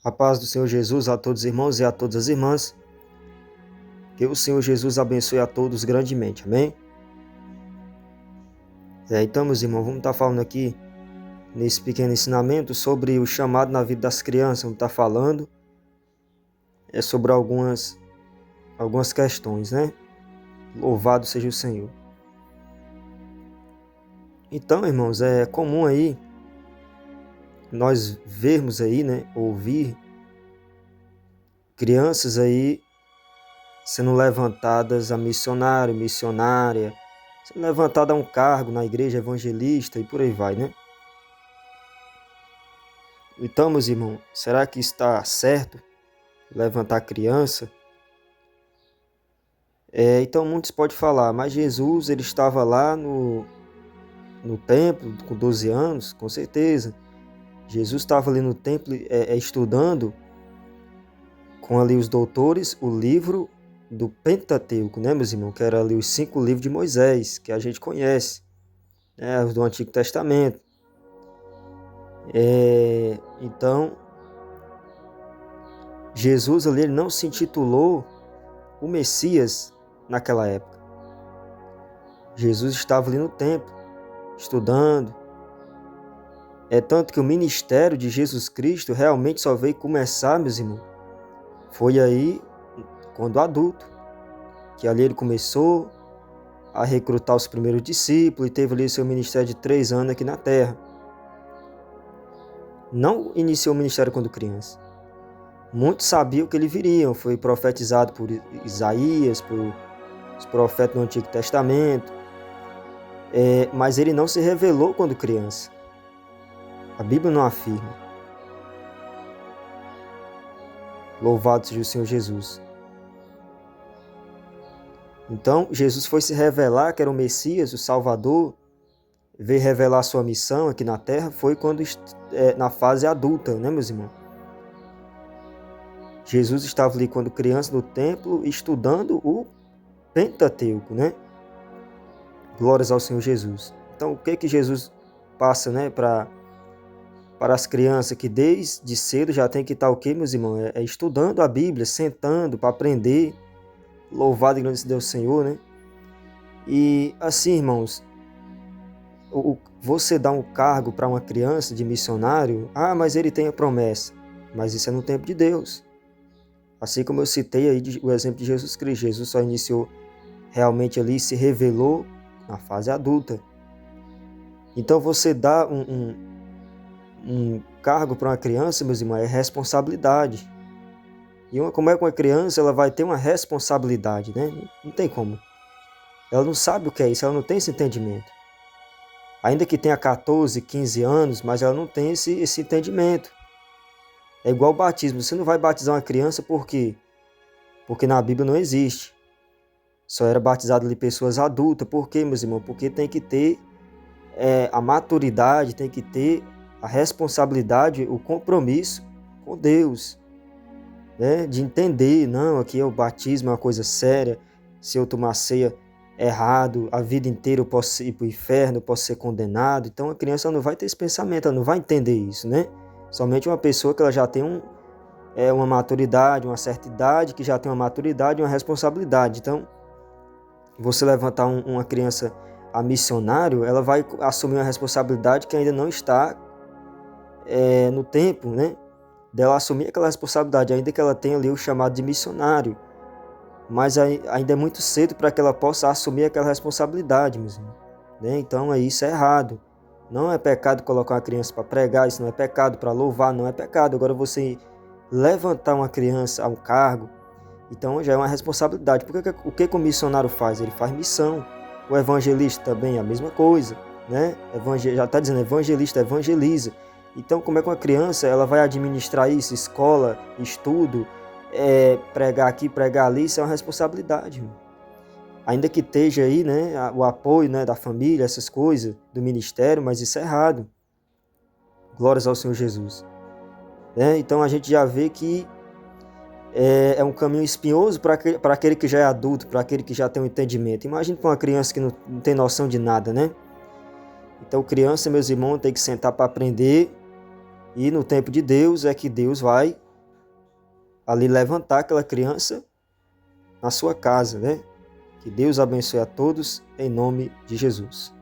A paz do Senhor Jesus a todos os irmãos e a todas as irmãs. Que o Senhor Jesus abençoe a todos grandemente. Amém? Então, meus irmãos, vamos estar falando aqui nesse pequeno ensinamento sobre o chamado na vida das crianças. Vamos estar falando sobre algumas questões, né? Louvado seja o Senhor. Então, irmãos, é comum aí nós vermos aí, né? Ouvir crianças aí sendo levantadas a missionário, missionária, sendo levantada a um cargo na igreja evangelista e por aí vai, né? Então, meus irmãos, será que está certo levantar criança? Então, muitos podem falar, mas Jesus, ele estava lá no templo com 12 anos, com certeza. Jesus estava ali no templo estudando com ali os doutores o livro do Pentateuco, né, meus irmãos? Que era ali os 5 livros de Moisés, que a gente conhece, né, os do Antigo Testamento. Então, Jesus ali ele não se intitulou o Messias naquela época. Jesus estava ali no templo, estudando. Tanto que o ministério de Jesus Cristo realmente só veio começar, meus irmãos, foi aí, quando adulto, que ali ele começou a recrutar os primeiros discípulos e teve ali seu ministério de 3 anos aqui na terra. Não iniciou o ministério quando criança. Muitos sabiam que ele viria, foi profetizado por Isaías, por os profetas do Antigo Testamento, mas ele não se revelou quando criança. A Bíblia não afirma. Louvado seja o Senhor Jesus. Então, Jesus foi se revelar que era o Messias, o Salvador, veio revelar sua missão aqui na Terra, foi quando na fase adulta, né, meus irmãos? Jesus estava ali quando criança no templo, estudando o Pentateuco, né? Glórias ao Senhor Jesus. Então, o que Jesus passa, né, para as crianças que desde cedo já tem que estar o quê, meus irmãos? Estudando a Bíblia, sentando para aprender. Louvado e grande seja Deus, Senhor, né? E assim, irmãos, você dá um cargo para uma criança de missionário, mas ele tem a promessa. Mas isso é no tempo de Deus. Assim como eu citei aí o exemplo de Jesus Cristo. Jesus só iniciou realmente ali, se revelou na fase adulta. Então você dá um cargo para uma criança, meus irmãos, é responsabilidade. E como é que uma criança ela vai ter uma responsabilidade, né? Não tem como. Ela não sabe o que é isso, ela não tem esse entendimento. Ainda que tenha 14, 15 anos, mas ela não tem esse entendimento. É igual o batismo. Você não vai batizar uma criança por quê? Porque na Bíblia não existe. Só era batizado ali pessoas adultas. Por quê, meus irmãos? Porque tem que ter a maturidade, tem que ter a responsabilidade, o compromisso com Deus. Né? De entender, não, aqui é o batismo, é uma coisa séria. Se eu tomar ceia errado, a vida inteira eu posso ir para o inferno, eu posso ser condenado. Então a criança não vai ter esse pensamento, ela não vai entender isso, né? Somente uma pessoa que ela já tem uma maturidade, uma certa idade, que já tem uma maturidade e uma responsabilidade. Então, você levantar uma criança a missionário, ela vai assumir uma responsabilidade que ainda não está no tempo, né? Dela assumir aquela responsabilidade, ainda que ela tenha ali o chamado de missionário. Mas ainda é muito cedo para que ela possa assumir aquela responsabilidade, mesmo, né? Então, isso é errado. Não é pecado colocar uma criança para pregar, isso não é pecado, para louvar, não é pecado. Agora, você levantar uma criança a um cargo, então já é uma responsabilidade. Porque o que o missionário faz? Ele faz missão. O evangelista também é a mesma coisa, né? Já está dizendo, evangelista evangeliza. Então, como é que uma criança ela vai administrar isso? Escola, estudo, pregar aqui, pregar ali, isso é uma responsabilidade, irmão. Ainda que esteja aí, né, o apoio, né, da família, essas coisas, do ministério, mas isso é errado. Glórias ao Senhor Jesus. Então a gente já vê que é um caminho espinhoso para aquele que já é adulto, para aquele que já tem um entendimento. Imagine para uma criança que não tem noção de nada, né? Então criança, meus irmãos, tem que sentar para aprender, e no tempo de Deus é que Deus vai ali levantar aquela criança na sua casa, né? Que Deus abençoe a todos, em nome de Jesus.